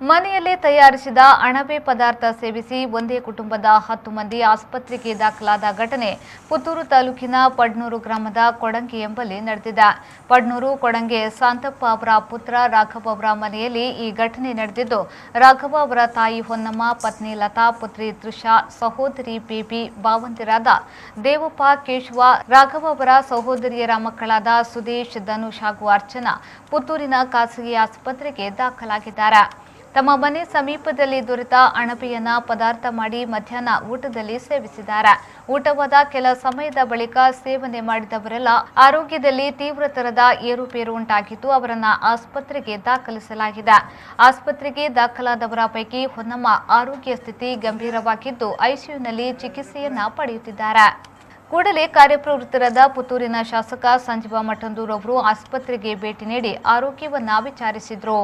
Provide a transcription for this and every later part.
ಮನೆಯಲ್ಲೇ ತಯಾರಿಸಿದ ಅಣಬೆ ಪದಾರ್ಥ ಸೇವಿಸಿ ಒಂದೇ ಕುಟುಂಬದ 10 ಮಂದಿ ಆಸ್ಪತ್ರೆಗೆ ದಾಖಲಾದ ಘಟನೆ ಪುತ್ತೂರು ತಾಲೂಕಿನ ಪಡ್ನೂರು ಗ್ರಾಮದ ಕೊಡಂಗೆ ಎಂಬಲ್ಲಿ ನಡೆದಿದೆ. ಪಡ್ನೂರು ಕೊಡಂಗೆ ಶಾಂತಪ್ಪ ಅವರ ಪುತ್ರ ರಾಘವ ಅವರ ಮನೆಯಲ್ಲಿ ಈ ಘಟನೆ ನಡೆದಿದ್ದು, ರಾಘವ ಅವರ ತಾಯಿ ಹೊನ್ನಮ್ಮ, ಪತ್ನಿ ಲತಾ, ಪುತ್ರಿ ತ್ರಿಷಾ, ಸಹೋದರಿ ಬೇಬಿ, ಭಾವಂದಿರಾದ ದೇವಪ್ಪ, ಕೇಶವ, ರಾಘವ ಅವರ ಸಹೋದರಿಯರ ಮಕ್ಕಳಾದ ಸುದೇಶ್, ಧನುಷ್ ಹಾಗೂ ಅರ್ಚನಾ ಪುತ್ತೂರಿನ ಖಾಸಗಿ ಆಸ್ಪತ್ರೆಗೆ ದಾಖಲಾಗಿದ್ದಾರೆ. ತಮ್ಮ ಮನೆ ಸಮೀಪದಲ್ಲಿ ದೊರೆತ ಅಣಬೆಯನ್ನ ಪದಾರ್ಥ ಮಾಡಿ ಮಧ್ಯಾಹ್ನ ಊಟದಲ್ಲಿ ಸೇವಿಸಿದ್ದಾರೆ. ಊಟವಾದ ಕೆಲ ಸಮಯದ ಬಳಿಕ ಸೇವನೆ ಮಾಡಿದವರೆಲ್ಲ ಆರೋಗ್ಯದಲ್ಲಿ ತೀವ್ರತರದ ಏರುಪೇರು ಉಂಟಾಗಿದ್ದು, ಅವರನ್ನ ಆಸ್ಪತ್ರೆಗೆ ದಾಖಲಿಸಲಾಗಿದೆ. ಆಸ್ಪತ್ರೆಗೆ ದಾಖಲಾದವರ ಪೈಕಿ ಹೊನ್ನಮ್ಮ ಆರೋಗ್ಯ ಸ್ಥಿತಿ ಗಂಭೀರವಾಗಿದ್ದು, ಐಸಿಯುನಲ್ಲಿ ಚಿಕಿತ್ಸೆಯನ್ನ ಪಡೆಯುತ್ತಿದ್ದಾರೆ. ಕೂಡಲೇ ಕಾರ್ಯಪ್ರವೃತ್ತರಾದ ಪುತ್ತೂರಿನ ಶಾಸಕ ಸಂಜೀವ ಮಠಂದೂರು ಅವರು ಆಸ್ಪತ್ರೆಗೆ ಭೇಟಿ ನೀಡಿ ಆರೋಗ್ಯವನ್ನ ವಿಚಾರಿಸಿದರು.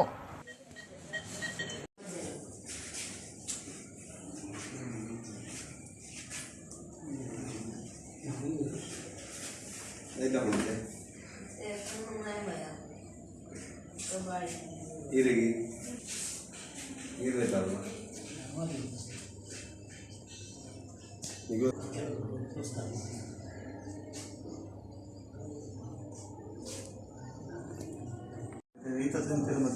Ahorita se enferma,